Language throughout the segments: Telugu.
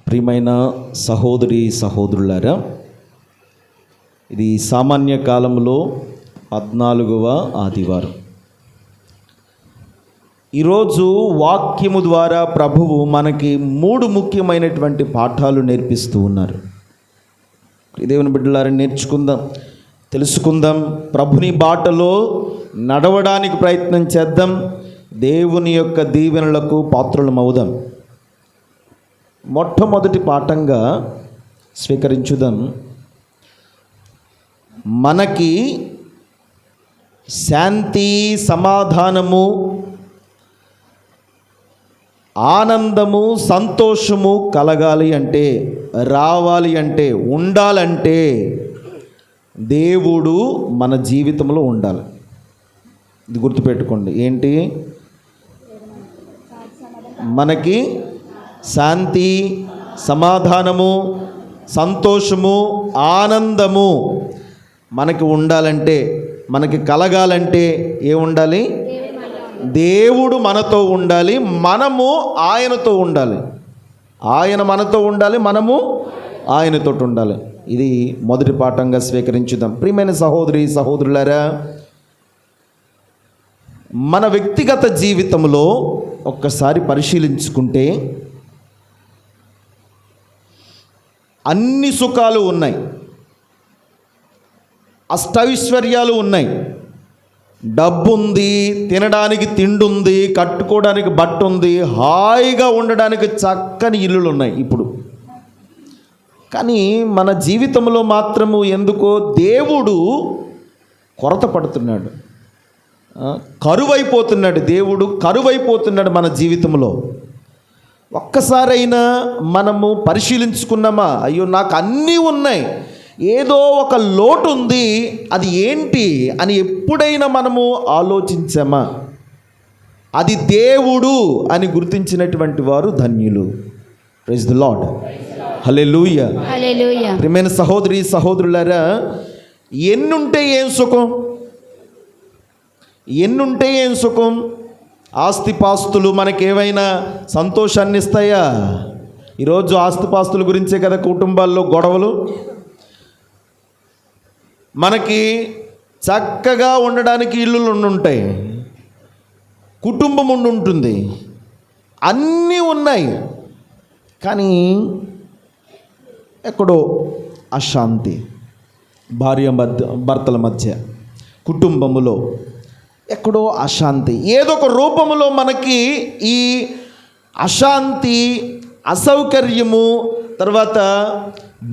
ప్రియమైన సహోదరి సహోదరులారా, ఇది సామాన్య కాలంలో 14వ ఆదివారం. ఈరోజు వాక్యము ద్వారా ప్రభువు మనకి 3 ముఖ్యమైనటువంటి పాఠాలు నేర్పిస్తూ ఉన్నారు. దేవుని బిడ్డలారా, నేర్చుకుందాం, తెలుసుకుందాం, ప్రభుని బాటలో నడవడానికి ప్రయత్నం చేద్దాం, దేవుని యొక్క దీవెనలకు పాత్రులమవుదాం. మొట్టమొదటి పాఠంగా స్వీకరించుదాం. మనకి శాంతి, సమాధానము, ఆనందము, సంతోషము కలగాలి అంటే, రావాలి అంటే, ఉండాలంటే దేవుడు మన జీవితంలో ఉండాలి. ఇది గుర్తుపెట్టుకోండి. ఏంటి? మనకి శాంతి, సమాధానము, సంతోషము, ఆనందము మనకి ఉండాలంటే, మనకి కలగాలంటే ఏముండాలి? దేవుడు మనతో ఉండాలి, మనము ఆయనతో ఉండాలి. ఆయన మనతో ఉండాలి, మనము ఆయనతో ఉండాలి. ఇది మొదటి పాఠంగా స్వీకరించుదాం. ప్రియమైన సహోదరి సహోదరులారా, మన వ్యక్తిగత జీవితంలో ఒక్కసారి పరిశీలించుకుంటే అన్ని సుఖాలు ఉన్నాయి, అష్టైశ్వర్యాలు ఉన్నాయి, డబ్బు ఉంది, తినడానికి తిండి ఉంది, కట్టుకోవడానికి బట్ట ఉంది, హాయిగా ఉండడానికి చక్కని ఇల్లులు ఉన్నాయి ఇప్పుడు. కానీ మన జీవితంలో మాత్రము ఎందుకో దేవుడు కొరత పడుతున్నాడు, కరువైపోతున్నాడు. దేవుడు కరువైపోతున్నాడు మన జీవితంలో. ఒక్కసారైనా మనము పరిశీలించుకున్నామా? అయ్యో, నాకు అన్నీ ఉన్నాయి, ఏదో ఒక లోటు ఉంది, అది ఏంటి అని ఎప్పుడైనా మనము ఆలోచించామా? అది దేవుడు అని గుర్తించినటువంటి వారు ధన్యులు. Praise the lord. Hallelujah. Hallelujah. ప్రియమైన సహోదరి సహోదరులారా, ఎన్నుంటే ఏం సుఖం? ఎన్నుంటే ఏం సుఖం? ఆస్తిపాస్తులు మనకేమైనా సంతోషాన్ని ఇస్తాయా? ఈరోజు ఆస్తిపాస్తుల గురించే కదా కుటుంబాల్లో గొడవలు. మనకి చక్కగా ఉండడానికి ఇల్లులు ఉండుంటాయి, కుటుంబం ఉంటుంది, అన్నీ ఉన్నాయి, కానీ ఎక్కడో అశాంతి, భార్య భర్తల మధ్య, కుటుంబములో ఎక్కడో అశాంతి. ఏదో ఒక రూపంలో మనకి ఈ అశాంతి, అసౌకర్యము, తర్వాత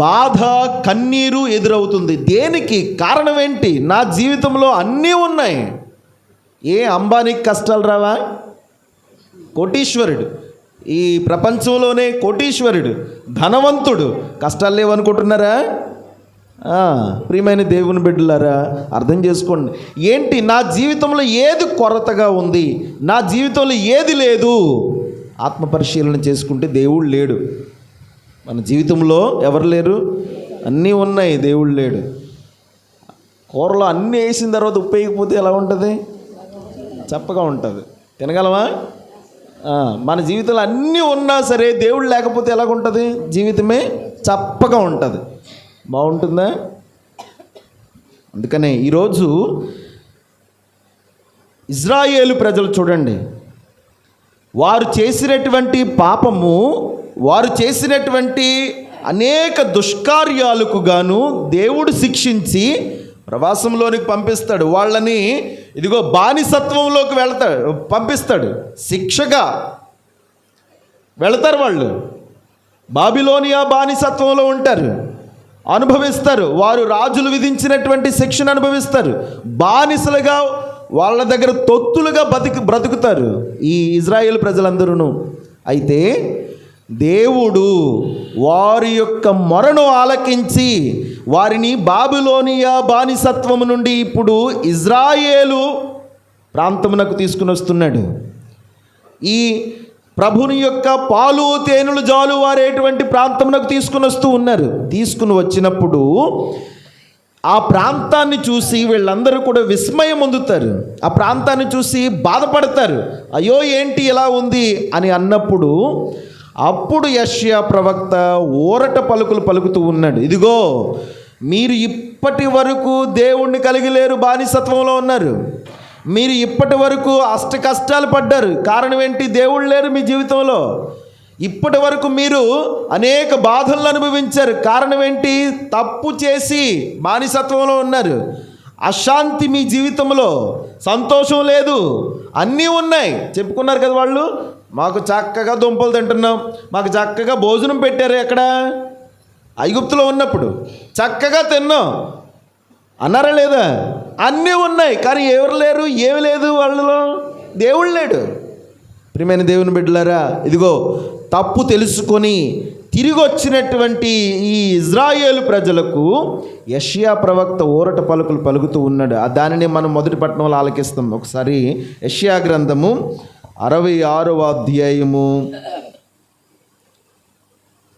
బాధ, కన్నీరు ఎదురవుతుంది. దేనికి కారణం ఏంటి? నా జీవితంలో అన్నీ ఉన్నాయి. ఏ అంబానీకి కష్టాలు రావా? కోటీశ్వరుడు, ఈ ప్రపంచంలోనే కోటీశ్వరుడు, ధనవంతుడు, కష్టాలు లేవనుకుంటున్నారా? ప్రియమైన దేవుని బిడ్డలారా, అర్థం చేసుకోండి. ఏంటి నా జీవితంలో ఏది కొరతగా ఉంది, నా జీవితంలో ఏది లేదు? ఆత్మపరిశీలన చేసుకుంటే దేవుడు లేడు మన జీవితంలో. ఎవరు లేరు? అన్నీ ఉన్నాయి, దేవుడు లేడు. కూరలో అన్నీ వేసిన తర్వాత ఉప్పు వేయకపోతే ఎలా ఉంటుంది? చప్పగా ఉంటుంది. తినగలమా? మన జీవితంలో అన్నీ ఉన్నా సరే దేవుడు లేకపోతే ఎలాగుంటుంది? జీవితమే చప్పగా ఉంటుంది. బాగుంటుందా? అందుకనే ఈరోజు ఇజ్రాయేలు ప్రజలు చూడండి, వారు చేసినటువంటి పాపము, వారు చేసినటువంటి అనేక దుష్కార్యాలకు గాను దేవుడు శిక్షించి ప్రవాసంలోనికి పంపిస్తాడు. వాళ్ళని ఇదిగో బానిసత్వంలోకి పంపిస్తాడు. శిక్షగా వెళతారు. వాళ్ళు బాబిలోనియా బానిసత్వంలో ఉంటారు, అనుభవిస్తారు. వారు రాజులు విధించినటువంటి శిక్షను అనుభవిస్తారు. బానిసలుగా వాళ్ళ దగ్గర తొత్తులుగా బ్రతుకుతారు ఈ ఇజ్రాయేల్ ప్రజలందరూ. అయితే దేవుడు వారి యొక్క మొరను ఆలకించి వారిని బాబిలోనియా బానిసత్వము నుండి ఇప్పుడు ఇజ్రాయేలు ప్రాంతమునకు తీసుకుని వస్తున్నాడు. ఈ ప్రభుని యొక్క పాలు తేనెలు జాలు వారేటువంటి ప్రాంతమునకు తీసుకుని వస్తూ ఉన్నారు. తీసుకుని వచ్చినప్పుడు ఆ ప్రాంతాన్ని చూసి వీళ్ళందరూ కూడా విస్మయం పొందుతారు. ఆ ప్రాంతాన్ని చూసి బాధపడతారు. అయ్యో ఏంటి ఇలా ఉంది అని అన్నప్పుడు అప్పుడు యెషయా ప్రవక్త ఊరట పలుకులు పలుకుతూ ఉన్నాడు, ఇదిగో మీరు ఇప్పటి వరకు దేవుణ్ణి కలిగి లేరు, బానిసత్వంలో ఉన్నారు. మీరు ఇప్పటి వరకు అష్ట కష్టాలు పడ్డారు. కారణం ఏంటి? దేవుళ్ళు లేరు మీ జీవితంలో. ఇప్పటి వరకు మీరు అనేక బాధలను అనుభవించారు. కారణం ఏంటి? తప్పు చేసి బానిసత్వంలో ఉన్నారు. అశాంతి మీ జీవితంలో, సంతోషం లేదు, అన్నీ ఉన్నాయి. చెప్పుకున్నారు కదా వాళ్ళు, మాకు చక్కగా దుంపలు తింటున్నాం, మాకు చక్కగా భోజనం పెట్టారు. ఎక్కడ? ఐగుప్తులో ఉన్నప్పుడు చక్కగా తిన్నాం అన్నారా లేదా? అన్నీ ఉన్నాయి, కానీ ఎవరు లేరు, ఏమి లేదు వాళ్ళలో, దేవుడు లేడు. ప్రియమైన దేవుని బిడ్డలారా, ఇదిగో తప్పు తెలుసుకొని తిరిగి వచ్చినటువంటి ఈ ఇజ్రాయేలు ప్రజలకు యెషయా ప్రవక్త ఊరట పలుకులు పలుకుతూ ఉన్నాడు. దానిని మనం మొదటి పట్టణంలో ఆలకిస్తాం. ఒకసారి యెషయా గ్రంథము 66వ అధ్యాయము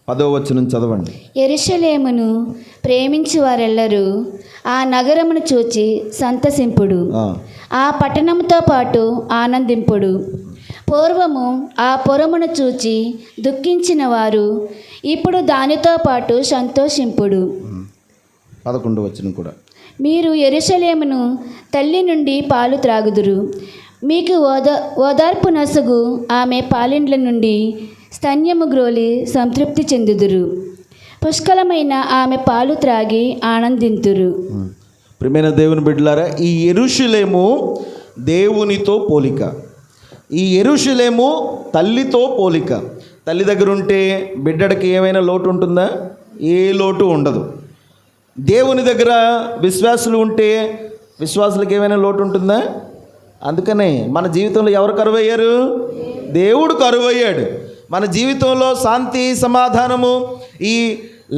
10వ వచనం చదవండి. యెరూషలేమును ప్రేమించు వారెల్లరూ ఆ నగరమును చూచి సంతసింపుడు, ఆ పట్టణముతో పాటు ఆనందింపుడు. పూర్వము ఆ పురమును చూచి దుఃఖించిన వారు ఇప్పుడు దానితో పాటు సంతోషింపుడు. 11వ వచనం కూడా, మీరు యెరూషలేమును తల్లి నుండి పాలు త్రాగుదురు, మీకు ఓదార్పు నసుగు ఆమె పాలిండ్ల నుండి స్తన్యము గ్రోలి సంతృప్తి చెందుదురు. పుష్కలమైన ఆమె పాలు త్రాగి ఆనందింతురు. ప్రియమైన దేవుని బిడ్డలారా, ఈ యెరూషలేము దేవునితో పోలిక. ఈ యెరూషలేము తల్లితో పోలిక. తల్లి దగ్గర ఉంటే బిడ్డడికి ఏమైనా లోటు ఉంటుందా? ఏ లోటు ఉండదు. దేవుని దగ్గర విశ్వాసులు ఉంటే విశ్వాసులకు ఏమైనా లోటు ఉంటుందా? అందుకనే మన జీవితంలో ఎవరు కరువయ్యారు? దేవుడు కరువయ్యాడు. మన జీవితంలో శాంతి సమాధానము ఈ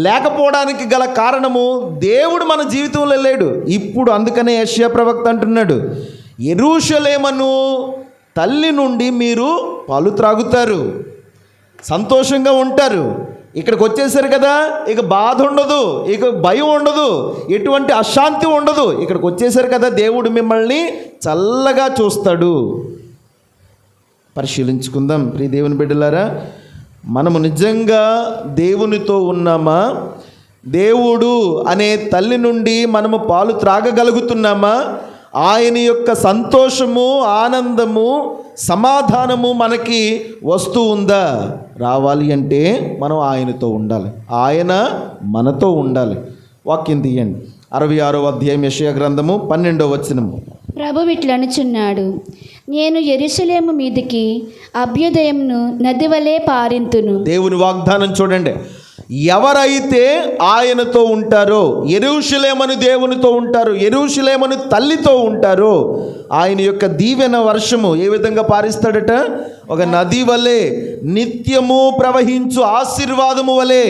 లేకపోవడానికి గల కారణము దేవుడు మన జీవితంలో లేడు. ఇప్పుడు అందుకనే యెషయా ప్రవక్త అంటున్నాడు, యెరూషలేమును తల్లి నుండి మీరు పాలు త్రాగుతారు, సంతోషంగా ఉంటారు. ఇక్కడికి వచ్చేసారు కదా, ఇక బాధ ఉండదు, ఇక భయం ఉండదు, ఎటువంటి అశాంతి ఉండదు. ఇక్కడికి వచ్చేసారు కదా, దేవుడు మిమ్మల్ని చల్లగా చూస్తాడు. పరిశీలించుకుందాం ప్రియ దేవుని బిడ్డలారా, మనము నిజంగా దేవునితో ఉన్నామా? దేవుడు అనే తల్లి నుండి మనము పాలు త్రాగగలుగుతున్నామా? ఆయన యొక్క సంతోషము, ఆనందము, సమాధానము మనకి వస్తూ ఉందా? రావాలి అంటే మనం ఆయనతో ఉండాలి, ఆయన మనతో ఉండాలి. వాక్యం తీయండి. 66వ అధ్యాయం యెషయా గ్రంథము 12వ వచనము. ప్రభువు ఇట్లనుచున్నాడు, నేను యెరూషలేము మీదికి అభ్యుదయంను నది వలె పారింతును. దేవుని వాగ్దానం చూడండి. ఎవరైతే ఆయనతో ఉంటారో, యెరూషలేమును దేవునితో ఉంటారో, యెరూషలేమును తల్లితో ఉంటారో, ఆయన యొక్క దీవెన వర్షము ఏ విధంగా పారిస్తాడట? ఒక నది వలె, నిత్యము ప్రవహించు ఆశీర్వాదము వలె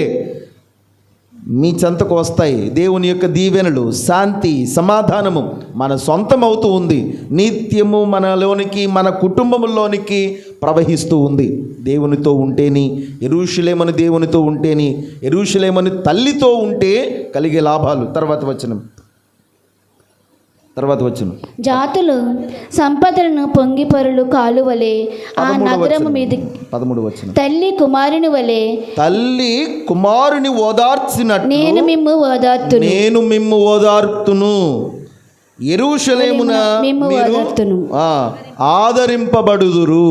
మీ చెంతకు వస్తాయి. దేవుని యొక్క దీవెనలు, శాంతి, సమాధానము మన సొంతం అవుతూ ఉంది. నిత్యము మనలోనికి, మన కుటుంబంలోనికి ప్రవహిస్తూ ఉంది. దేవునితో ఉంటేని, యెరూషలేమును దేవునితో ఉంటేని, యెరూషలేమును తల్లితో ఉంటే కలిగే లాభాలు. తర్వాత వచనం. జాతులు సంపదలను పొంగిపరులు కాలువలే ఆ నగరము మీద 13వ వచనం. తల్లి కుమారుని వలె, తల్లి కుమారుని ఓదార్చినట్టు నేను మిమ్ము ఓదార్తును. యెరూషలేమున మీరు ఆదరింపబడుదురు.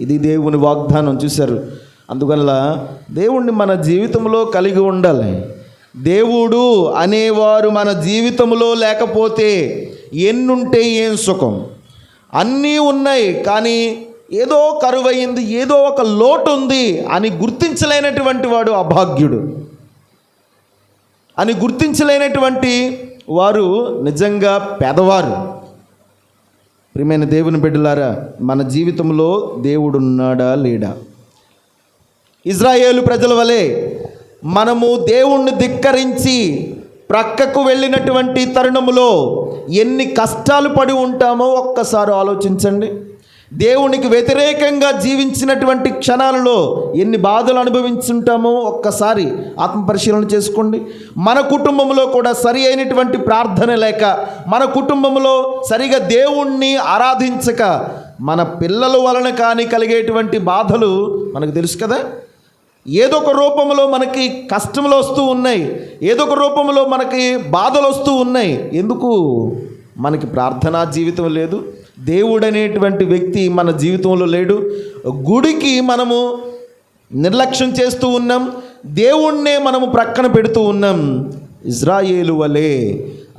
ఇది దేవుని వాగ్దానం. చూశారు? అందువల్ల దేవుణ్ణి మన జీవితంలో కలిగి ఉండాలి. దేవుడు అనేవారు మన జీవితంలో లేకపోతే ఎన్నుంటే ఏం సుఖం? అన్నీ ఉన్నాయి, కానీ ఏదో కరువయింది, ఏదో ఒక లోటు ఉంది అని గుర్తించలేనటువంటి వాడు అభాగ్యుడు. అని గుర్తించలేనటువంటి వారు నిజంగా పేదవారు. ప్రియమైన దేవుని బిడ్డలారా, మన జీవితంలో దేవుడు ఉన్నాడా లేడా? ఇజ్రాయేలు ప్రజల వలె మనము దేవుణ్ణి ధిక్కరించి ప్రక్కకు వెళ్ళినటువంటి తరుణములో ఎన్ని కష్టాలు పడి ఉంటామో ఒక్కసారి ఆలోచించండి. దేవునికి వ్యతిరేకంగా జీవించినటువంటి క్షణాలలో ఎన్ని బాధలు అనుభవించుంటామో ఒక్కసారి ఆత్మపరిశీలన చేసుకోండి. మన కుటుంబంలో కూడా సరి అయినటువంటి ప్రార్థన లేక, మన కుటుంబంలో సరిగా దేవుణ్ణి ఆరాధించక, మన పిల్లల వలన కానీ కలిగేటువంటి బాధలు మనకు తెలుసు కదా. ఏదో ఒక రూపంలో మనకి కష్టములు వస్తూ ఉన్నాయి, ఏదో ఒక రూపంలో మనకి బాధలు వస్తూ ఉన్నాయి. ఎందుకు? మనకి ప్రార్థనా జీవితం లేదు, దేవుడు అనేటువంటి వ్యక్తి మన జీవితంలో లేడు, గుడికి మనము నిర్లక్ష్యం చేస్తూ ఉన్నాం, దేవుణ్ణే మనము ప్రక్కన పెడుతూ ఉన్నాం. ఇజ్రాయేలు వలె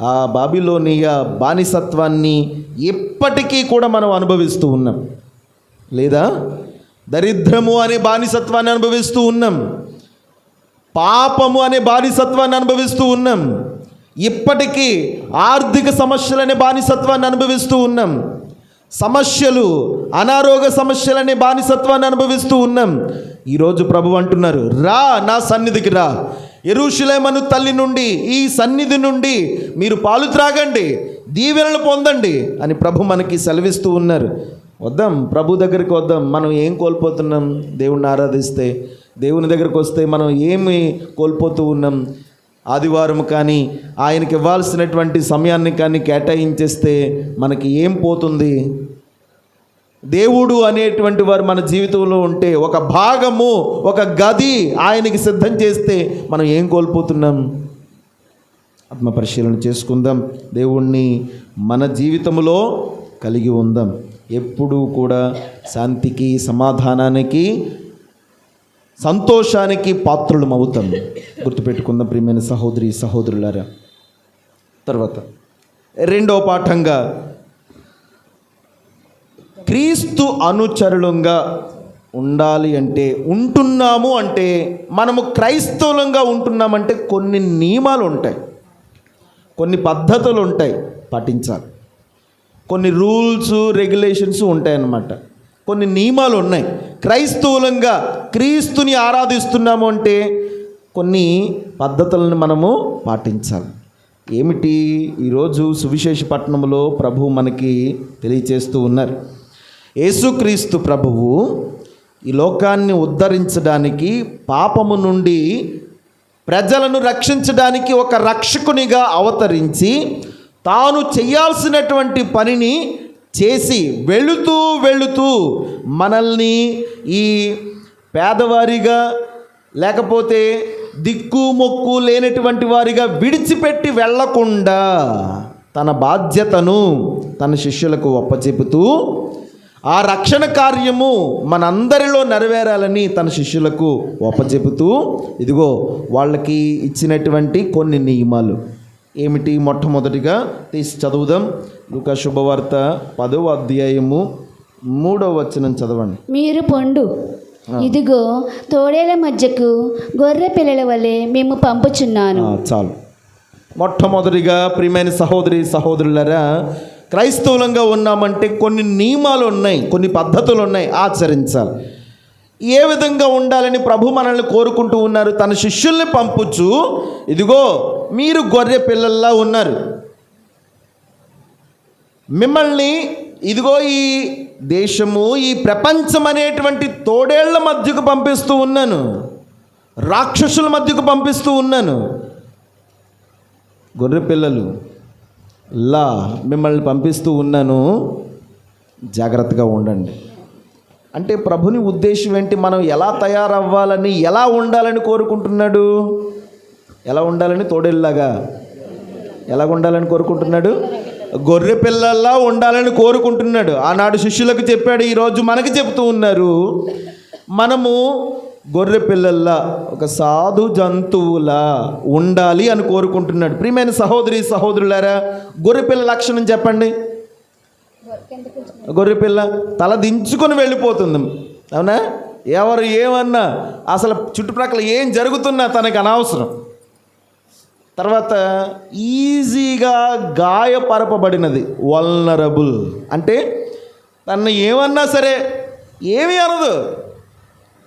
ఆ బాబిలోనియా బానిసత్వాన్ని ఇప్పటికీ కూడా మనం అనుభవిస్తూ ఉన్నాం లేదా? దరిద్రము అనే బానిసత్వాన్ని అనుభవిస్తూ ఉన్నాం, పాపము అనే బానిసత్వాన్ని అనుభవిస్తూ ఉన్నాం, ఇప్పటికీ ఆర్థిక సమస్యలనే బానిసత్వాన్ని అనుభవిస్తూ ఉన్నాం, సమస్యలు అనారోగ్య సమస్యలనే బానిసత్వాన్ని అనుభవిస్తూ ఉన్నాం. ఈరోజు ప్రభు అంటున్నారు, రా నా సన్నిధికి రా, యెరూషలేము తల్లి నుండి, ఈ సన్నిధి నుండి మీరు పాలు త్రాగండి, దీవెనలు పొందండి అని ప్రభు మనకి సెలవిస్తూ ఉన్నారు. వద్దాం, ప్రభు దగ్గరికి వద్దాం. మనం ఏం కోల్పోతున్నాం? దేవుణ్ణి ఆరాధిస్తే, దేవుని దగ్గరికి వస్తే మనం ఏమి కోల్పోతూ ఉన్నాం? ఆదివారం కానీ ఆయనకి ఇవ్వాల్సినటువంటి సమయాన్ని కానీ కేటాయించేస్తే మనకి ఏం పోతుంది? దేవుడు అనేటువంటి వారు మన జీవితంలో ఉంటే, ఒక భాగము, ఒక గది ఆయనకి సిద్ధం చేస్తే మనం ఏం కోల్పోతున్నాం? ఆత్మ పరిశీలన చేసుకుందాం. దేవుణ్ణి మన జీవితంలో కలిగి ఉందాం. ఎప్పుడూ కూడా శాంతికి, సమాధానానికి, సంతోషానికి పాత్రులం అవుతాం. గుర్తుపెట్టుకుందాం ప్రియమైన సహోదరి సహోదరులారా. తర్వాత రెండవ పాఠంగా, క్రీస్తు అనుచరులంగా ఉండాలి అంటే, ఉంటున్నాము అంటే, మనము క్రైస్తవులంగా ఉంటున్నామంటే కొన్ని నియమాలు ఉంటాయి, కొన్ని పద్ధతులు ఉంటాయి, పాటించాలి. కొన్ని రూల్స్ రెగ్యులేషన్స్ ఉంటాయన్నమాట, కొన్ని నియమాలు ఉన్నాయి. క్రైస్తవులంగా క్రీస్తుని ఆరాధిస్తున్నాము అంటే కొన్ని పద్ధతులను మనము పాటించాలి. ఏమిటి? ఈరోజు సువిశేష పట్టణంలో ప్రభు మనకి తెలియచేస్తూ ఉన్నారు. యేసుక్రీస్తు ప్రభువు ఈ లోకాన్ని ఉద్ధరించడానికి, పాపము నుండి ప్రజలను రక్షించడానికి ఒక రక్షకునిగా అవతరించి తాను చేయాల్సినటువంటి పనిని చేసి వెళుతూ మనల్ని ఈ పేదవారిగా, లేకపోతే దిక్కు మొక్కు లేనటువంటి వారిగా విడిచిపెట్టి వెళ్ళకుండా తన బాధ్యతను తన శిష్యులకు అప్పచెపుతూ, ఆ రక్షణ కార్యము మనందరిలో నెరవేరాలని తన శిష్యులకు అప్పచెపుతూ, ఇదిగో వాళ్ళకి ఇచ్చినటువంటి కొన్ని నియమాలు ఏమిటి? మొట్టమొదటిగా తీసి చదువుదాం. లూకా శుభవార్త 10వ అధ్యాయము 3వ వచనం చదవండి. మీరు పొండు, ఇదిగో తోడేల మధ్యకు గొర్రె పిల్లల వలె మేము పంపుచున్నాను. చాలు. మొట్టమొదటిగా ప్రియమైన సహోదరి సహోదరులారా, క్రైస్తవులంగా ఉన్నామంటే కొన్ని నియమాలు ఉన్నాయి, కొన్ని పద్ధతులు ఉన్నాయి, ఆచరించాలి. ఏ విధంగా ఉండాలని ప్రభు మనల్ని కోరుకుంటూ ఉన్నారు. తన శిష్యుల్ని పంపుచు, ఇదిగో మీరు గొర్రె పిల్లల్లా ఉన్నారు, మిమ్మల్ని ఇదిగో ఈ దేశము, ఈ ప్రపంచం అనేటువంటి తోడేళ్ల మధ్యకు పంపిస్తూ ఉన్నాను, రాక్షసుల మధ్యకు పంపిస్తూ ఉన్నాను. గొర్రె పిల్లలు లా మిమ్మల్ని పంపిస్తూ ఉన్నాను, జాగ్రత్తగా ఉండండి. అంటే ప్రభుని ఉద్దేశం ఏంటి? మనం ఎలా తయారవ్వాలని, ఎలా ఉండాలని కోరుకుంటున్నాడు? ఎలా ఉండాలని? తోడేళ్ళలాగా ఎలా ఉండాలని కోరుకుంటున్నాడు? గొర్రె పిల్లల్లా ఉండాలని కోరుకుంటున్నాడు. ఆనాడు శిష్యులకు చెప్పాడు, ఈరోజు మనకి చెప్తూ ఉన్నారు. మనము గొర్రె పిల్లల్లా, ఒక సాధు జంతువులా ఉండాలి అని కోరుకుంటున్నాడు. ప్రియమైన సహోదరి సహోదరులారా, గొర్రె పిల్ల లక్షణం చెప్పండి. గొర్రె పిల్ల తల దించుకొని వెళ్ళిపోతుంది, అవునా? ఎవరు ఏమన్నా, అసలు చుట్టుప్రక్కల ఏం జరుగుతున్నా తనకు అనవసరం. తర్వాత ఈజీగా గాయపరపబడినది, వల్నరబుల్. అంటే తను ఏమన్నా సరే ఏమీ అనదు,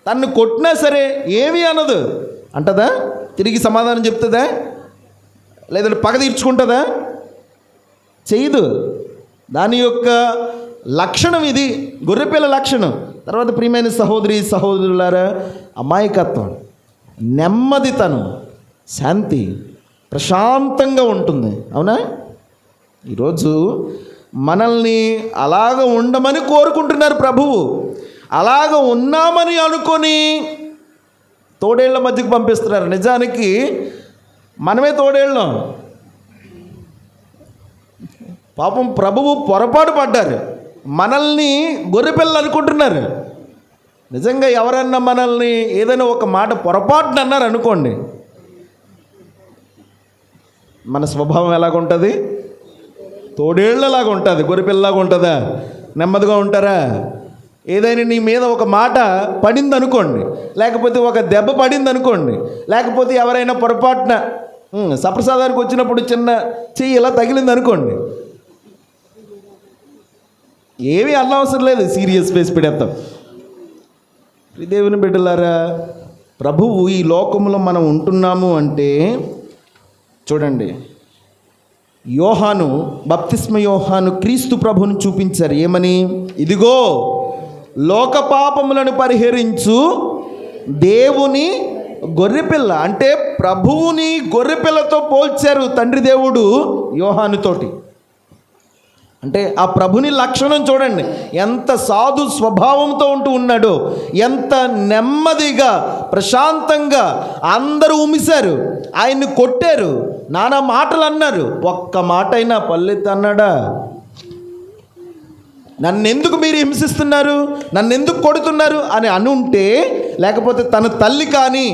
తన్ను కొట్టినా సరే ఏమీ అనదు. అంటదా? తిరిగి సమాధానం చెప్తుందా? లేదంటే పగ తీర్చుకుంటుందా? చేయదు. దాని యొక్క లక్షణం ఇది, గొర్రెపిల్ల లక్షణం. తర్వాత ప్రియమైన సహోదరి సహోదరులారా, అమాయకత్వం, నెమ్మదితనం, శాంతి, ప్రశాంతంగా ఉంటుంది, అవునా? ఈరోజు మనల్ని అలాగ ఉండమని కోరుకుంటున్నారు ప్రభువు. అలాగ ఉన్నామని అనుకొని తోడేళ్ల మధ్యకు పంపిస్తున్నారు. నిజానికి మనమే తోడేళ్ళం. పాపం ప్రభువు పొరపాటు పడ్డారు, మనల్ని గొర్రెపిల్లలు అనుకుంటున్నారు. నిజంగా ఎవరన్నా మనల్ని ఏదైనా ఒక మాట పొరపాటున అన్నారు అనుకోండి, మన స్వభావం ఎలాగుంటుంది? తోడేళ్ళలాగా ఉంటుంది, గొర్రెపిల్లలాగా ఉంటుందా? నెమ్మదిగా ఉంటారా? ఏదైనా నీ మీద ఒక మాట పడింది అనుకోండి, లేకపోతే ఒక దెబ్బ పడింది అనుకోండి, లేకపోతే ఎవరైనా పొరపాటున సప్రసాదానికి వచ్చినప్పుడు చిన్న చెయ్యి ఇలా తగిలింది అనుకోండి, ఏమీ అనవసరం లేదు, సీరియస్ ఫేస్ పెడతాం. దేవుని బిడ్డలారా, ప్రభువు ఈ లోకంలో మనం ఉంటున్నాము అంటే చూడండి, యోహాను, బప్తిస్మ యోహాను క్రీస్తు ప్రభువును చూపించారు. ఏమని? ఇదిగో లోక పాపములను పరిహరించు దేవుని గొర్రెపిల్ల. అంటే ప్రభువుని గొర్రెపిల్లతో పోల్చారు తండ్రి దేవుడు యోహానుతోటి. అంటే ఆ ప్రభుని లక్షణం చూడండి, ఎంత సాధు స్వభావంతో ఉంటూ ఉన్నాడో, ఎంత నెమ్మదిగా ప్రశాంతంగా. అందరూ ఉమిశారు, ఆయన్ని కొట్టారు, నానా మాటలు అన్నారు, ఒక్క మాట అయినా పల్లెత్తి అన్నాడా? నన్నెందుకు మీరు హింసిస్తున్నారు, నన్నెందుకు కొడుతున్నారు అని అనుంటే, లేకపోతే తన తల్లి కానీ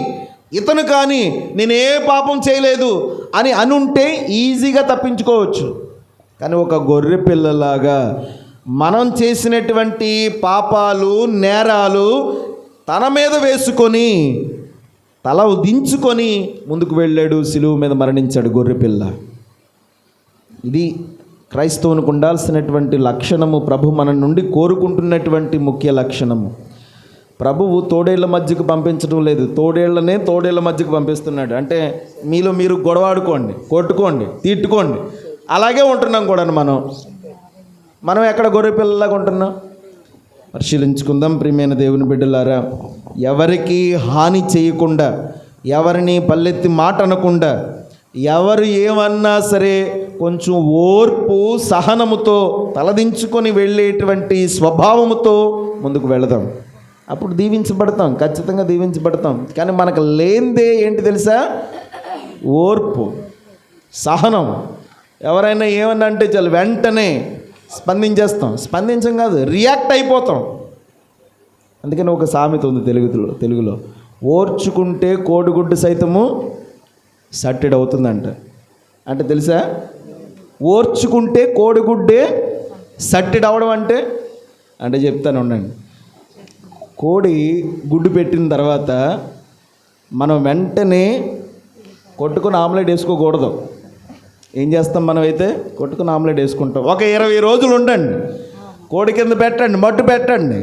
ఇతను కానీ నేనే పాపం చేయలేదు అని అనుంటే ఈజీగా తప్పించుకోవచ్చు. కానీ ఒక గొర్రె పిల్లలాగా మనం చేసినటువంటి పాపాలు నేరాలు తన మీద వేసుకొని తల దించుకొని ముందుకు వెళ్ళాడు, సిలువ మీద మరణించాడు గొర్రెపిల్ల. ఇది క్రైస్తవునికి ఉండాల్సినటువంటి లక్షణము, ప్రభు మన నుండి కోరుకుంటున్నటువంటి ముఖ్య లక్షణము. ప్రభువు తోడేళ్ల మధ్యకు పంపించడం లేదు, తోడేళ్లనే తోడేళ్ల మధ్యకు పంపిస్తున్నాడు. అంటే మీలో మీరు గొడవాడుకోండి, కొట్టుకోండి, తిట్టుకోండి, అలాగే ఉంటున్నాం కూడా. మనం ఎక్కడ గొర్రె పిల్లలాగా ఉంటున్నాం? పరిశీలించుకుందాం ప్రియమైన దేవుని బిడ్డలారా. ఎవరికి హాని చేయకుండా, ఎవరిని పల్లెత్తి మాట అనకుండా, ఎవరు ఏమన్నా సరే కొంచెం ఓర్పు సహనముతో తలదించుకొని వెళ్ళేటువంటి స్వభావముతో ముందుకు వెళదాం. అప్పుడు దీవించబడతాం, ఖచ్చితంగా దీవించబడతాం. కానీ మనకు లేనిదే ఏంటి తెలుసా? ఓర్పు, సహనం. ఎవరైనా ఏమన్నా అంటే చాలు వెంటనే స్పందించేస్తాం. స్పందించం కాదు, రియాక్ట్ అయిపోతాం. అందుకని ఒక సామెత ఉంది తెలుగులో, ఓర్చుకుంటే కోడిగుడ్డు సైతము సట్టెడు అవుతుందంట. అంటే తెలుసా? ఓర్చుకుంటే కోడిగుడ్డే సట్టెడు అవడం అంటే చెప్తాను ఉండండి. కోడి గుడ్డు పెట్టిన తర్వాత మనం వెంటనే కొట్టుకొని ఆమ్లెట్ వేసుకోకూడదు. ఏం చేస్తాం? మనమైతే కొట్టుకుని ఆమ్లెట్ వేసుకుంటాం. ఒక 20 రోజులు ఉండండి, కోడి కింద పెట్టండి, మట్టు పెట్టండి,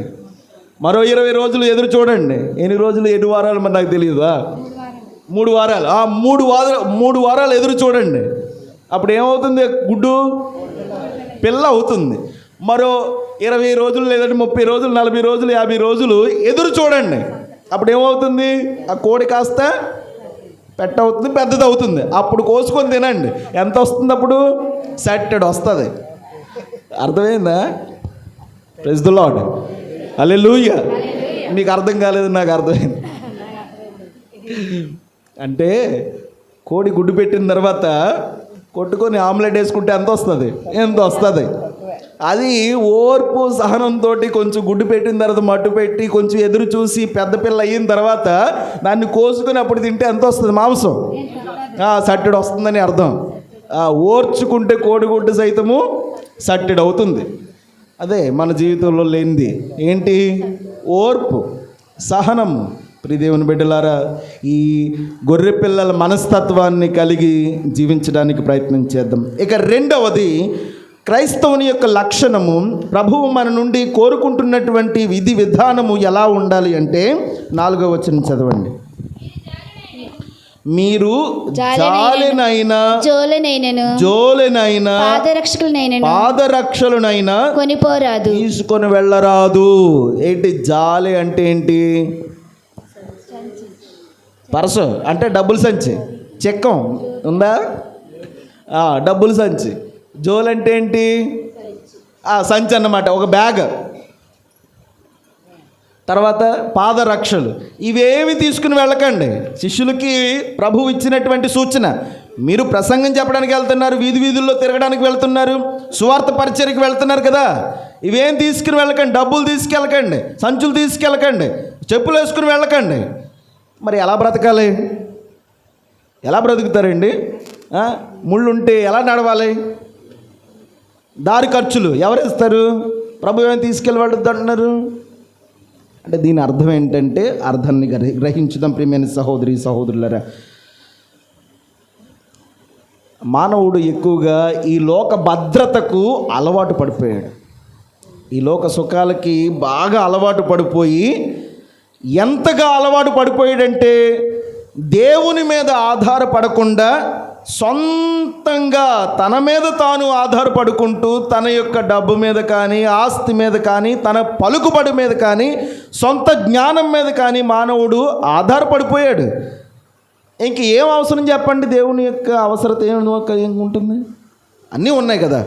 మరో 20 రోజులు ఎదురు చూడండి. ఎన్ని రోజులు, 7 వారాలు మరి నాకు తెలియదా? 3 వారాలు. 3 వారాలు ఎదురు చూడండి. అప్పుడు ఏమవుతుంది? గుడ్డు పిల్ల అవుతుంది. మరో 20 రోజులు, లేదంటే 30 రోజులు, 40 రోజులు, 50 రోజులు ఎదురు చూడండి. అప్పుడు ఏమవుతుంది? ఆ కోడి కాస్త పెట్ట అవుతుంది, పెద్దది అవుతుంది. అప్పుడు కోసుకొని తినండి. ఎంత వస్తుంది అప్పుడు? సట్టెడు వస్తుంది. అర్థమైందా? ప్రైజ్ ది లార్డ్, హల్లెలూయా. మీకు అర్థం కాలేదు, నాకు అర్థమైంది. అంటే కోడి గుడ్డు పెట్టిన తర్వాత కొట్టుకొని ఆమ్లెట్ వేసుకుంటే ఎంత వస్తుంది? ఎంత వస్తుంది? అది ఓర్పు సహనంతో కొంచెం గుడ్డు పెట్టిన తర్వాత మట్టు పెట్టి కొంచెం ఎదురు చూసి పెద్ద పిల్ల అయిన తర్వాత దాన్ని కోసుకొని అప్పుడు తింటే ఎంత వస్తుంది? మాంసం సట్టెడు వస్తుందని అర్థం. ఓర్చుకుంటే కోడిగుడ్డు సైతము సట్టెడు అవుతుంది. అదే మన జీవితంలో లేనిది ఏంటి? ఓర్పు, సహనం. ప్రియదేవుని బిడ్డలారా, ఈ గొర్రె పిల్లల మనస్తత్వాన్ని కలిగి జీవించడానికి ప్రయత్నం చేద్దాం. ఇక రెండవది, క్రైస్తవుని యొక్క లక్షణము, ప్రభువు మన నుండి కోరుకుంటున్నటువంటి విధి విధానము ఎలా ఉండాలి అంటే 4వ వచనం చదవండి. మీరు జోలెనైనా పాదరక్షలునైనా కొనిపోరాదు, తీసుకొని వెళ్ళరాదు. ఏంటి జాలి అంటే? ఏంటి? పరసు అంటే డబ్బుల సంచి, చెక్కం ఉందా? డబ్బుల సంచి. జోలు అంటే ఏంటి? సంచి అన్నమాట, ఒక బ్యాగ్. తర్వాత పాదరక్షలు. ఇవేమి తీసుకుని వెళ్ళకండి. శిష్యులకి ప్రభువు ఇచ్చినటువంటి సూచన. మీరు ప్రసంగం చెప్పడానికి వెళ్తున్నారు, వీధి వీధుల్లో తిరగడానికి వెళ్తున్నారు, సువార్త పరిచర్యకి వెళ్తున్నారు కదా, ఇవేం తీసుకుని వెళ్ళకండి. డబ్బులు తీసుకెళ్ళకండి, సంచులు తీసుకెళ్ళకండి, చెప్పులు వేసుకుని వెళ్ళకండి. మరి ఎలా బ్రతకాలి? ఎలా బ్రతుకుతారండి? ముళ్ళు ఉంటే ఎలా నడవాలి? దారి ఖర్చులు ఎవరు ఇస్తారు? ప్రభు ఏమైనా తీసుకెళ్ళవద్దు అంటున్నారు. అంటే దీని అర్థం ఏంటంటే, అర్థాన్ని గ్రహించుదాం ప్రియమైన సహోదరి సహోదరులరా. మానవుడు ఎక్కువగా ఈ లోక భద్రతకు అలవాటు పడిపోయాడు. ఈ లోక సుఖాలకి బాగా అలవాటు పడిపోయి, ఎంతగా అలవాటు పడిపోయాడంటే దేవుని మీద ఆధారపడకుండా సొంతంగా తన మీద తాను ఆధారపడుకుంటూ, తన యొక్క డబ్బు మీద కానీ, ఆస్తి మీద కానీ, తన పలుకుబడి మీద కానీ, సొంత జ్ఞానం మీద కానీ మానవుడు ఆధారపడిపోయాడు. ఇంక ఏం అవసరం చెప్పండి? దేవుని యొక్క అవసరత ఏం ఉంటుంది? అన్నీ ఉన్నాయి కదా.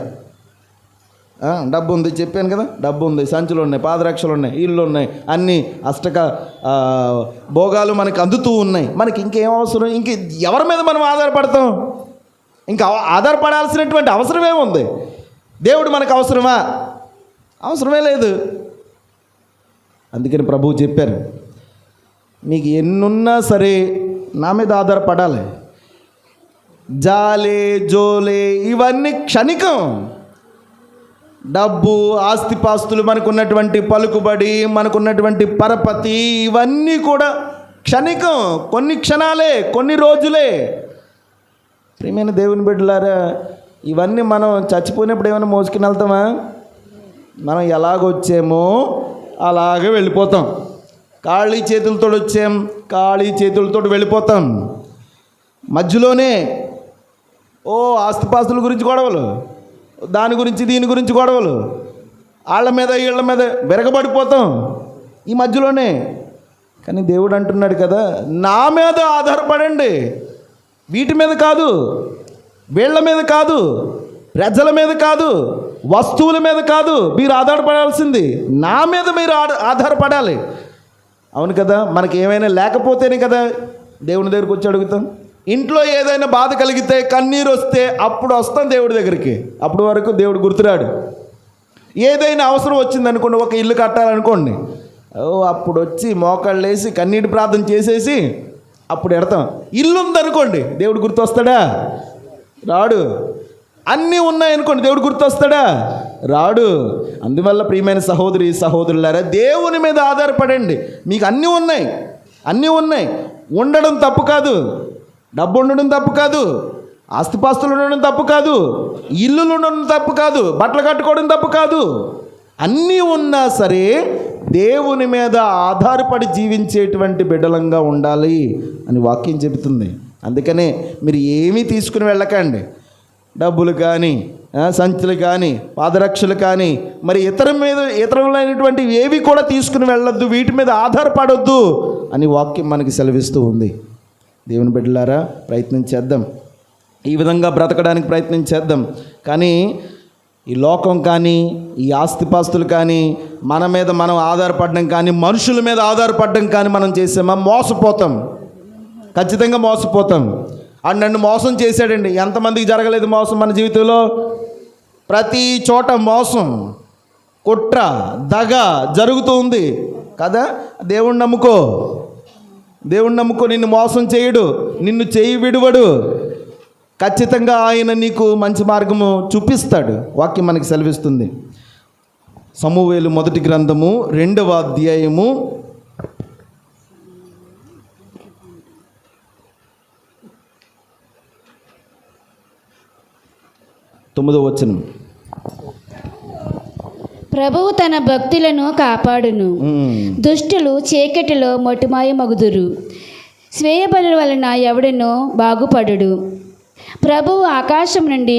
డబ్బు ఉంది, చెప్పాను కదా, డబ్బు ఉంది, సంచులు ఉన్నాయి, పాదరక్షలు ఉన్నాయి, ఇళ్ళు ఉన్నాయి, అన్నీ అష్టక భోగాలు మనకు అందుతూ ఉన్నాయి. మనకి ఇంకేం అవసరం? ఇంక ఎవరి మీద మనం ఆధారపడతాం? ఇంకా ఆధారపడాల్సినటువంటి అవసరం ఏముంది? దేవుడు మనకు అవసరమా? అవసరమే లేదు. అందుకని ప్రభువు చెప్పారు, మీకు ఎన్నున్నా సరే నా మీద ఆధారపడాలి. జాలే జోలే ఇవన్నీ క్షణికం. డబ్బు, ఆస్తిపాస్తులు, మనకున్నటువంటి పలుకుబడి, మనకున్నటువంటి పరపతి, ఇవన్నీ కూడా క్షణికం. కొన్ని క్షణాలే, కొన్ని రోజులే. ప్రియమైన దేవుని బిడ్డలారా, ఇవన్నీ మనం చచ్చిపోయినప్పుడు ఏమైనా మోసుకుని వెళ్తామా? మనం ఎలాగొచ్చామో అలాగే వెళ్ళిపోతాం. ఖాళీ చేతులతో వచ్చాం, ఖాళీ చేతులతో వెళ్ళిపోతాం. మధ్యలోనే ఆస్తిపాస్తుల గురించి గొడవలు, దాని గురించి దీని గురించి గొడవలు, వాళ్ళ మీద వీళ్ళ మీద విరగబడిపోతాం ఈ మధ్యలోనే. కానీ దేవుడు అంటున్నాడు కదా, నా మీద ఆధారపడండి. వీటి మీద కాదు, వీళ్ళ మీద కాదు, ప్రజల మీద కాదు, వస్తువుల మీద కాదు మీరు ఆధారపడాల్సింది, నా మీద మీరు ఆధారపడాలి. అవును కదా, మనకి ఏమైనా లేకపోతేనే కదా దేవుని దగ్గరికి వచ్చి అడుగుతాం. ఇంట్లో ఏదైనా బాధ కలిగితే, కన్నీరు వస్తే అప్పుడు వస్తాం దేవుడి దగ్గరికి. అప్పుడు వరకు దేవుడు గుర్తురాడు. ఏదైనా అవసరం వచ్చిందనుకోండి, ఒక ఇల్లు కట్టాలనుకోండి, అప్పుడు వచ్చి మోకాళ్ళు వేసి కన్నీటి ప్రార్థన చేసేసి అప్పుడు ఎడతాం. ఇల్లు ఉందనుకోండి, దేవుడు గుర్తొస్తాడా? రాడు. అన్నీ ఉన్నాయనుకోండి, దేవుడు గుర్తొస్తాడా? రాడు. అందువల్ల ప్రియమైన సహోదరి సహోదరులారా, దేవుని మీద ఆధారపడండి. మీకు అన్నీ ఉన్నాయి, అన్నీ ఉన్నాయి. ఉండడం తప్పు కాదు, డబ్బు ఉండడం తప్పు కాదు, ఆస్తిపాస్తులు ఉండడం తప్పు కాదు, ఇల్లులు ఉండడం తప్పు కాదు, బట్టలు కట్టుకోవడం తప్పు కాదు. అన్నీ ఉన్నా సరే దేవుని మీద ఆధారపడి జీవించేటువంటి బిడ్డలంగా ఉండాలి అని వాక్యం చెబుతుంది. అందుకనే మీరు ఏమీ తీసుకుని వెళ్ళకండి. డబ్బులు కానీ, సంచులు కానీ, పాదరక్షలు కానీ, మరి ఇతరులైనటువంటి ఏవి కూడా తీసుకుని వెళ్ళొద్దు. వీటి మీద ఆధారపడొద్దు అని వాక్యం మనకి సెలవిస్తూ ఉంది. దేవుని బిడ్డలారా, ప్రయత్నం చేద్దాం, ఈ విధంగా బ్రతకడానికి ప్రయత్నం చేద్దాం. కానీ ఈ లోకం కానీ, ఈ ఆస్తిపాస్తులు కానీ, మన మీద మనం ఆధారపడడం కానీ, మనుషుల మీద ఆధారపడడం కానీ మనం చేసామా, మోసపోతాం. ఖచ్చితంగా మోసపోతాం. అది నన్ను మోసం చేశాడండి. ఎంతమందికి జరగలేదు మోసం మన జీవితంలో? ప్రతి చోట మోసం, కుట్ర, దగ జరుగుతూ ఉంది కదా. దేవుణ్ణి నమ్ముకో, దేవుణ్ణి నమ్ముకో. నిన్ను మోసం చేయడు, నిన్ను చేయి విడువడు. ఖచ్చితంగా ఆయన నీకు మంచి మార్గము చూపిస్తాడు. వాక్యం మనకి సెలవిస్తుంది. సమూయేలు మొదటి గ్రంథము 2వ అధ్యాయము 9వ వచనం. ప్రభువు తన భక్తులను కాపాడును, దుష్టులు చీకటిలో మొటిమాయమగుదురు, స్వేయ బలుల వలన ఎవడను బాగుపడడు. ప్రభువు ఆకాశం నుండి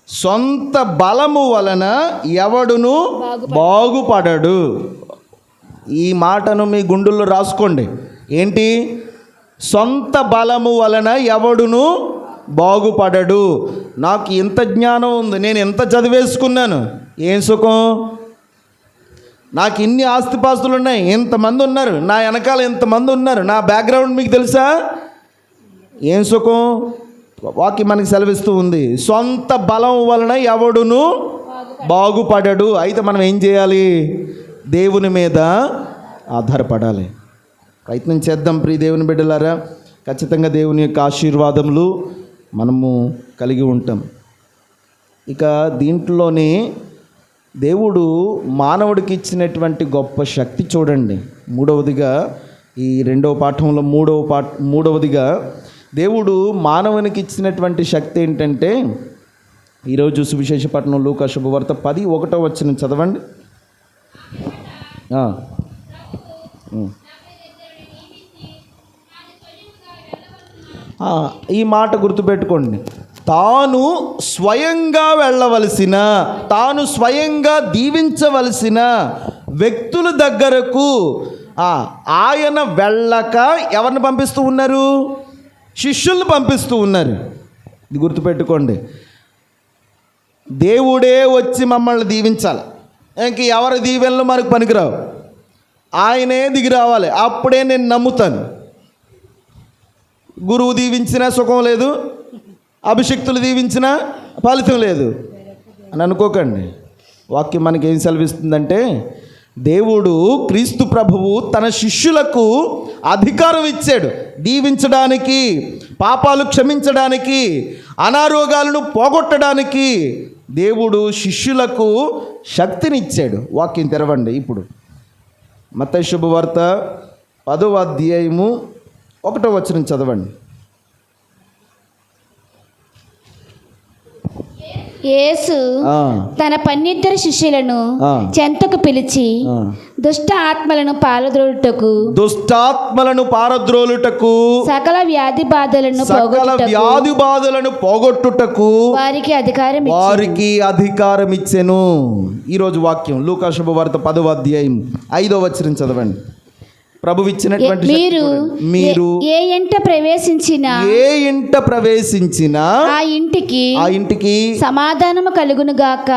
సొంత బలము వలన ఎవడును బాగుపడడు. ఈ మాటను మీ గుండెల్లో రాసుకోండి. ఏంటి? సొంత బలము వలన ఎవడును బాగుపడడు. నాకు ఇంత జ్ఞానం ఉంది, నేను ఎంత చదివేసుకున్నాను, ఏం సుఖం? నాకు ఇన్ని ఆస్తిపాస్తులు ఉన్నాయి, ఇంతమంది ఉన్నారు, నా వెనకాల ఇంతమంది ఉన్నారు, నా బ్యాక్గ్రౌండ్ మీకు తెలుసా? ఏం సుఖం? వాక్యం మనకి సెలవిస్తూ ఉంది, సొంత బలం వలన ఎవడును బాగుపడడు. అయితే మనం ఏం చేయాలి? దేవుని మీద ఆధారపడాలి. ప్రయత్నం చేద్దాం ప్రియ దేవుని బిడ్డలారా. ఖచ్చితంగా దేవుని యొక్క ఆశీర్వాదములు మనము కలిగి ఉంటాం. ఇక దీంట్లోనే దేవుడు మానవుడికి ఇచ్చినటువంటి గొప్ప శక్తి చూడండి. మూడవదిగా ఈ రెండవ పాఠంలో మూడవదిగా దేవుడు మానవునికి ఇచ్చినటువంటి శక్తి ఏంటంటే, ఈరోజు సువిశేష పట్టణం లూకా శుభవార్త 10:1 చదవండి. ఈ మాట గుర్తుపెట్టుకోండి. తాను స్వయంగా వెళ్ళవలసిన, తాను స్వయంగా దీవించవలసిన వ్యక్తుల దగ్గరకు ఆయన వెళ్ళక ఎవరిని పంపిస్తూ ఉన్నారు? శిష్యుల్ని పంపిస్తూ ఉన్నారు. ఇది గుర్తుపెట్టుకోండి. దేవుడే వచ్చి మమ్మల్ని దీవించాలి, ఇంక ఎవరి దీవెనలు మనకు పనికిరావు, ఆయనే దిగి రావాలి, అప్పుడే నేను నమ్ముతాను. గురువు దీవించినా సుఖం లేదు, అభిషిక్తులు దీవించినా ఫలితం లేదు అని అనుకోకండి. వాక్యం మనకి ఏం సెలవిస్తుందంటే, దేవుడు క్రీస్తు ప్రభువు తన శిష్యులకు అధికారం ఇచ్చాడు దీవించడానికి, పాపాలు క్షమించడానికి, అనారోగ్యాలను పోగొట్టడానికి. దేవుడు శిష్యులకు శక్తిని ఇచ్చాడు. వాక్యం తెరవండి ఇప్పుడు. మత్తయి శుభవార్త 10:1 చదవండి. యేసు తన 12 శిష్యులను చెంతకు పిలిచి దుష్ట ఆత్మలను పారద్రోలుటకు సకల వ్యాధి బాధలను పోగొట్టుటకు వారికి అధికారం ఇచ్చెను. ఈరోజు వాక్యం లూకా శుభవార్త 10:5 చదవండి. ప్రభువు ఇచ్చినటువంటి మీరు ఏ ఇంట ప్రవేశించినా ఆ ఇంటికి సమాధానము కలుగును గాక,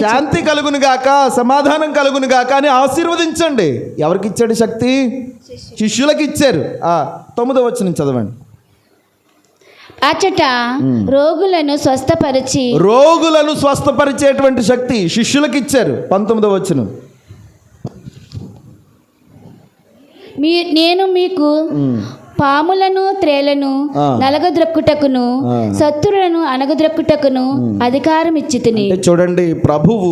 శాంతి కలుగును గాక, సమాధానం కలుగును గాక అని ఆశీర్వదించండి. ఎవరికి ఇచ్చాడు శక్తి? శిష్యులకు ఇచ్చారు. 9 చదవండి. అచ్చట రోగులను స్వస్థపరిచేటువంటి శక్తి శిష్యులకు ఇచ్చారు. 19 నేను మీకు పాములను త్రేలను నలగద్రొక్కుటకును శత్రులను అనగద్రొక్కుటకును అధికారం ఇచ్చితిని. చూడండి, ప్రభువు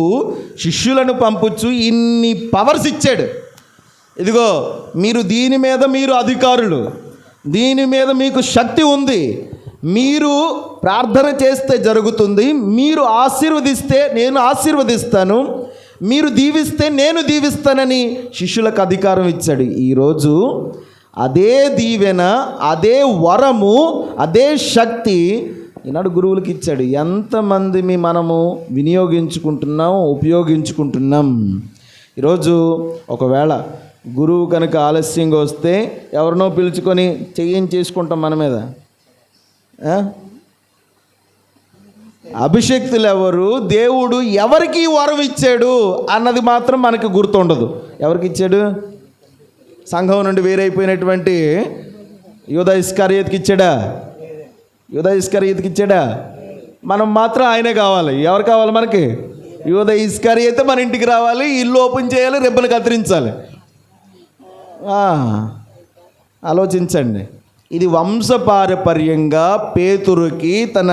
శిష్యులను పంపుచు ఇన్ని పవర్స్ ఇచ్చాడు. ఇదిగో మీరు దీని మీద మీరు అధికారులు, దీని మీద మీకు శక్తి ఉంది, మీరు ప్రార్థన చేస్తే జరుగుతుంది, మీరు ఆశీర్వదిస్తే నేను ఆశీర్వదిస్తాను, మీరు దీవిస్తే నేను దీవిస్తానని శిష్యులకు అధికారం ఇచ్చాడు. ఈరోజు అదే దీవెన, అదే వరము, అదే శక్తి ఈనాడు గురువులకు ఇచ్చాడు. ఎంతమంది మనము వినియోగించుకుంటున్నాం, ఉపయోగించుకుంటున్నాం? ఈరోజు ఒకవేళ గురువు కనుక ఆలస్యంగా వస్తే ఎవరినో పిలుచుకొని చేసుకుంటాం మన మీద. అభిషేక్తులు ఎవరు, దేవుడు ఎవరికి వరం ఇచ్చాడు అన్నది మాత్రం మనకి గుర్తుండదు. ఎవరికి ఇచ్చాడు? సంఘం నుండి వేరైపోయినటువంటి యూదా ఇస్కరియోతుకి ఇచ్చాడా? యూదా ఇస్కరియోతుకి ఇచ్చాడా? మనం మాత్రం ఆయనే కావాలి. ఎవరు కావాలి మనకి? యూదా ఇస్కరియోతే మన ఇంటికి రావాలి, ఇల్లు ఓపెన్ చేయాలి, రెబ్బలు కత్తిరించాలి. ఆలోచించండి. ఇది వంశపారపర్యంగా పేతురుకి తన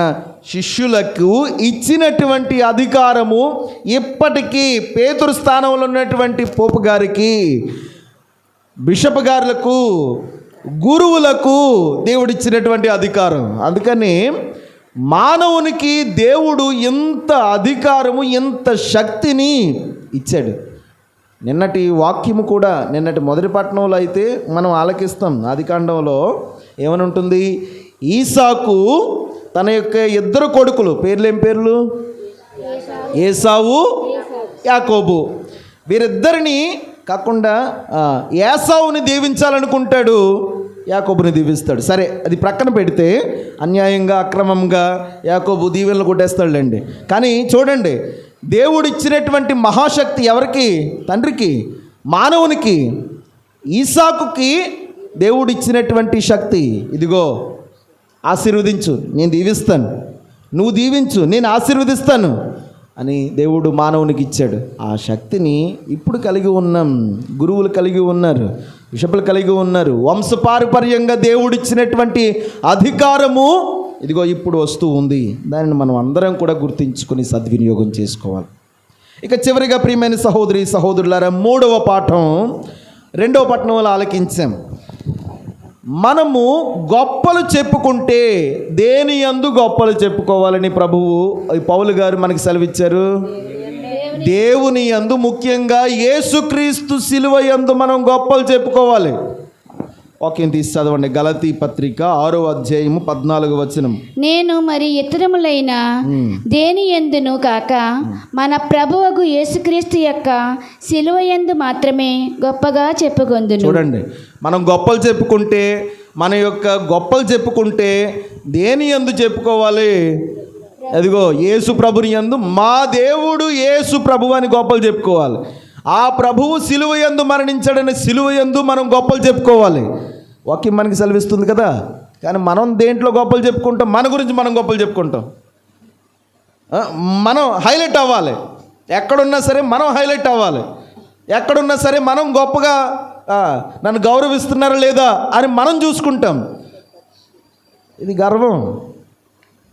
శిష్యులకు ఇచ్చినటువంటి అధికారము. ఇప్పటికీ పేతురు స్థానంలో ఉన్నటువంటి పోపు గారికి, బిషప్ గారులకు, గురువులకు దేవుడిచ్చినటువంటి అధికారం. అందుకని మానవునికి దేవుడు ఎంత అధికారము, ఎంత శక్తిని ఇచ్చాడు. నిన్నటి వాక్యము కూడా, నిన్నటి మొదటి పట్టణంలో అయితే మనం ఆలకిస్తాం. ఆదికాండంలో ఏమని ఉంటుంది? ఈసాకు తన యొక్క 2 కొడుకులు, పేర్లేం పేర్లు? ఏసావు, యాకోబు. వీరిద్దరిని కాకుండా ఏసావుని దీవించాలనుకుంటాడు, యాకోబుని దీవిస్తాడు. సరే, అది ప్రక్కన పెడితే అన్యాయంగా, అక్రమంగా యాకోబు దీవెనలు కొట్టేస్తాడులేండి. కానీ చూడండి, దేవుడు ఇచ్చినటువంటి మహాశక్తి ఎవరికి? తండ్రికి. మానవునికి, ఈసాకుకి దేవుడు ఇచ్చినటువంటి శక్తి, ఇదిగో ఆశీర్వదించు, నేను దీవిస్తాను, నువ్వు దీవించు, నేను ఆశీర్వదిస్తాను అని దేవుడు మానవునికి ఇచ్చాడు. ఆ శక్తిని ఇప్పుడు కలిగి ఉన్నాం. గురువులు కలిగి ఉన్నారు, బిషపులు కలిగి ఉన్నారు. వంశపారపర్యంగా దేవుడిచ్చినటువంటి అధికారము ఇదిగో ఇప్పుడు వస్తూ ఉంది. దానిని మనం అందరం కూడా గుర్తించుకొని సద్వినియోగం చేసుకోవాలి. ఇక చివరిగా ప్రియమైన సహోదరి సహోదరులారా, 3వ పాఠం 2వ పట్టణంలో ఆలకించాం. మనము గొప్పలు చెప్పుకుంటే దేని యందు గొప్పలు చెప్పుకోవాలని ప్రభువు పౌలు గారు మనకి సెలవిచ్చారు? దేవుని యందు, ముఖ్యంగా యేసుక్రీస్తు శిలువ యందు మనం గొప్పలు చెప్పుకోవాలి. వాక్యం తీసి చదవండి. గలతీ పత్రిక 6వ అధ్యాయము 14వ వచనం. నేను మరి ఇతరములైన దేని యందును కాక మన ప్రభువగు యేసుక్రీస్తు యొక్క శిలువ యందు మాత్రమే గొప్పగా చెప్పుకొందును. చూడండి, మనం గొప్పలు చెప్పుకుంటే, మన యొక్క గొప్పలు చెప్పుకుంటే దేని యందు చెప్పుకోవాలి? అదిగో యేసు ప్రభుని యందు, మా దేవుడు యేసు ప్రభు అని గొప్పలు చెప్పుకోవాలి. ఆ ప్రభువు సిలువ యందు మరణించాడని సిలువ యందు మనం గొప్పలు చెప్పుకోవాలి. వాక్యం మనకి సెలవిస్తుంది కదా. కానీ మనం దేంట్లో గొప్పలు చెప్పుకుంటాం? మన గురించి మనం గొప్పలు చెప్పుకుంటాం. మనం హైలైట్ అవ్వాలి. ఎక్కడున్నా సరే మనం హైలైట్ అవ్వాలి. ఎక్కడున్నా సరే మనం గొప్పగా నన్ను గౌరవిస్తున్నారా లేదా అని మనం చూసుకుంటాం. ఇది గర్వం,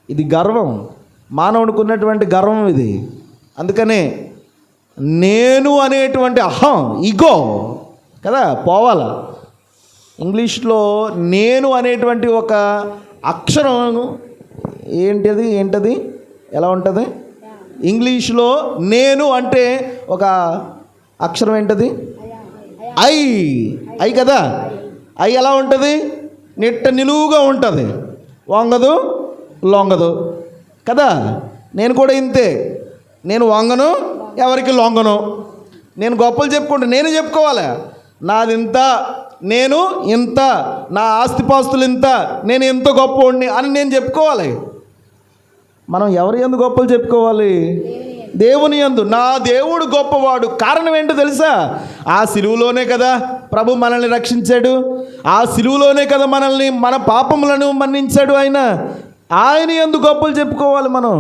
ఇది గర్వం, మానవుడికి ఉన్నటువంటి గర్వం ఇది. అందుకనే నేను అనేటువంటి అహం, ఈగో కదా పోవాలా. ఇంగ్లీష్లో నేను అనేటువంటి ఒక అక్షరం ఏంటది ఎలా ఉంటుంది? ఇంగ్లీష్లో నేను అంటే ఒక అక్షరం ఏంటది? ఐ కదా. ఐ ఎలా ఉంటుంది? నిలువుగా ఉంటుంది, వంగదు లొంగదు కదా. నేను కూడా ఇంతే, నేను వంగను, ఎవరికి లొంగను. నేను గొప్పలు చెప్పుకుంటే నేను చెప్పుకోవాలి, నాది ఇంత, నేను ఇంత, నా ఆస్తిపాస్తులు ఇంత, నేను ఎంత గొప్పవాడిని అని నేను చెప్పుకోవాలి. మనం ఎవరి యందు గొప్పలు చెప్పుకోవాలి? దేవుని యందు. నా దేవుడు గొప్పవాడు. కారణం ఏంటో తెలుసా? ఆ సిలువలోనే కదా ప్రభు మనల్ని రక్షించాడు. ఆ సిలువలోనే కదా మనల్ని, మన పాపములను మన్నించాడు ఆయన యందు గొప్పలు చెప్పుకోవాలి మనం.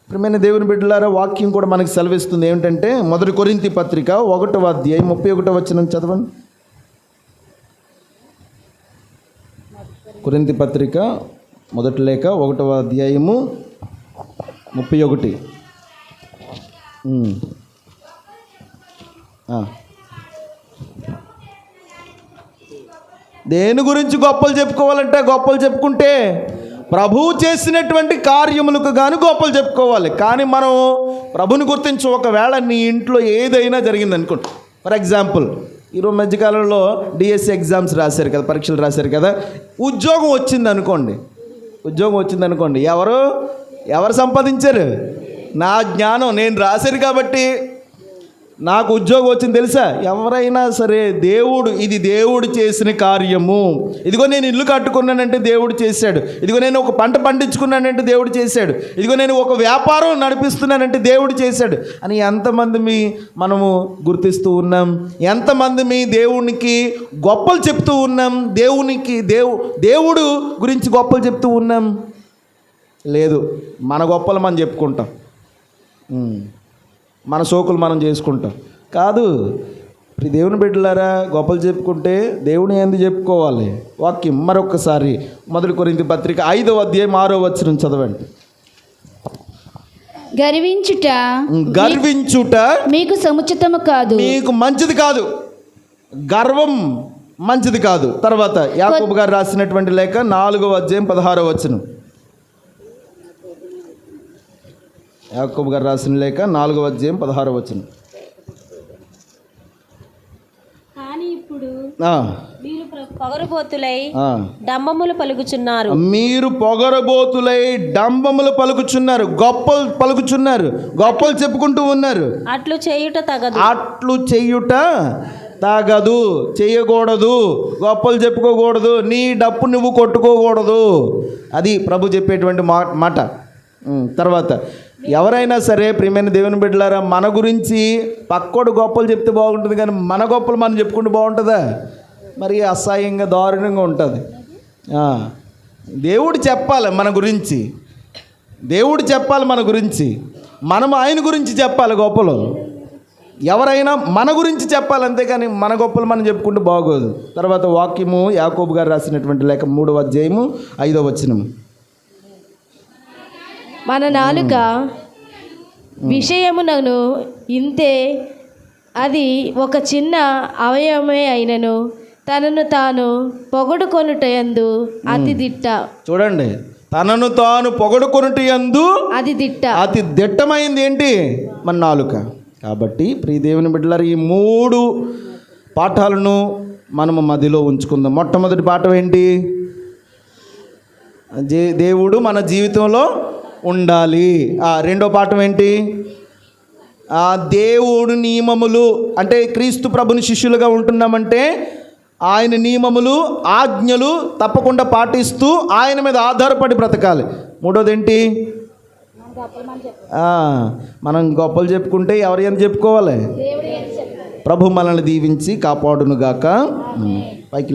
ప్రియమైన దేవుని బిడ్డలారా, వాక్యం కూడా మనకి సెలవిస్తుంది. ఏమిటంటే 1 కొరింథీ పత్రిక 1వ అధ్యాయం 31వ వచనం చదవండి. కొరింథీ పత్రిక 1వ లేఖ 1వ అధ్యాయము 31. దేని గురించి గొప్పలు చెప్పుకోవాలంటే, గొప్పలు చెప్పుకుంటే ప్రభువు చేసినటువంటి కార్యములకు గాను గొప్పలు చెప్పుకోవాలి. కానీ మనం ప్రభుని గుర్తించు. ఒకవేళ నీ ఇంట్లో ఏదైనా జరిగింది అనుకోండి, ఫర్ ఎగ్జాంపుల్ ఈరోజు మధ్యకాలంలో డిఎస్సి ఎగ్జామ్స్ రాశారు కదా, పరీక్షలు రాశారు కదా, ఉద్యోగం వచ్చింది అనుకోండి, ఎవరు సంపాదించారు? నా జ్ఞానం, నేను రాశాను కాబట్టి నాకు ఉద్యోగం వచ్చింది తెలుసా? ఎవరైనా సరే ఇది దేవుడు చేసిన కార్యము. ఇదిగో నేను ఇల్లు కట్టుకున్నానంటే దేవుడు చేశాడు. ఇదిగో నేను ఒక పంట పండించుకున్నానంటే దేవుడు చేశాడు. ఇదిగో నేను ఒక వ్యాపారం నడిపిస్తున్నానంటే దేవుడు చేశాడు అని ఎంతమంది మనము గుర్తిస్తూ ఉన్నాం? ఎంతమంది దేవునికి గొప్పలు చెప్తూ ఉన్నాం? దేవుడు గురించి గొప్పలు చెప్తూ ఉన్నాం? లేదు, మన గొప్పలు మనం చెప్పుకుంటాం, మన సోకులు మనం చేసుకుంటాం. కాదు, దేవుని బిడ్డలారా, గొప్పలు చెప్పుకుంటే దేవుని యందు చెప్పుకోవాలి. వాక్యం మరొకసారి 1 కొరింథీ పత్రిక 5వ అధ్యాయం 6వ వచనం చదవండి. గర్వించుట మీకు సముచితము కాదు, మీకు మంచిది కాదు. గర్వం మంచిది కాదు. తర్వాత యాకోబు గారు రాసినటువంటి లేఖ 4వ అధ్యాయం 16వ వచనం. యాకోబు గారు రాసిన లేఖ 4వ అధ్యాయం 16వ వచనం. కానీ ఇప్పుడు మీరు పొగరబోతులై డంబములు పలుకుచున్నారు, గొప్పలు పలుకుచున్నారు, గొప్పలు చెప్పుకుంటూ ఉన్నారు. అట్లు చేయుట తగదు, చేయకూడదు, గొప్పలు చెప్పుకోకూడదు, నీ డప్పు నువ్వు కొట్టుకోకూడదు. అది ప్రభు చెప్పేటువంటి మాట. తర్వాత ఎవరైనా సరే ప్రియమైన దేవుని బిడ్డలారా, మన గురించి పక్కోడు గొప్పలు చెప్తే బాగుంటుంది, కానీ మన గొప్పలు మనం చెప్పుకుంటూ బాగుంటుందా? మరి అసహ్యంగా దారుణంగా ఉంటుంది. దేవుడు చెప్పాలి మన గురించి, దేవుడు చెప్పాలి మన గురించి, మనం ఆయన గురించి చెప్పాలి గొప్పలు. ఎవరైనా మన గురించి చెప్పాలి, అంతేకాని మన గొప్పలు మనం చెప్పుకుంటూ బాగోదు. తర్వాత వాక్యము యాకోబు గారు రాసినటువంటి లేఖ 3వ అధ్యాయము 5వ వచనం. మన నాలుక విషయమునను ఇంతే, అది ఒక చిన్న అవయవమే అయినను తనను తాను పొగడుకొనుటయందు అతి దిట్ట. చూడండి, తనను తాను పొగడుకొనుటయందు అతి దిట్టమైంది ఏంటి? మన నాలుక. కాబట్టి ప్రియ దేవుని బిడ్డలారా, ఈ 3 పాఠాలను మనము మదిలో ఉంచుకుందాం. మొట్టమొదటి పాఠం ఏంటి? దేవుడు మన జీవితంలో ఉండాలి. రెండో పాఠం ఏంటి? దేవుడు నియమములు, అంటే క్రీస్తు ప్రభుని శిష్యులుగా ఉంటున్నామంటే ఆయన నియమములు ఆజ్ఞలు తప్పకుండా పాటిస్తూ ఆయన మీద ఆధారపడి బ్రతకాలి. మూడోది ఏంటి? మనం గొప్పలు చెప్పుకుంటే ఎవరు ఎంత చెప్పుకోవాలి? ప్రభు మనల్ని దీవించి కాపాడునుగాక. పైకి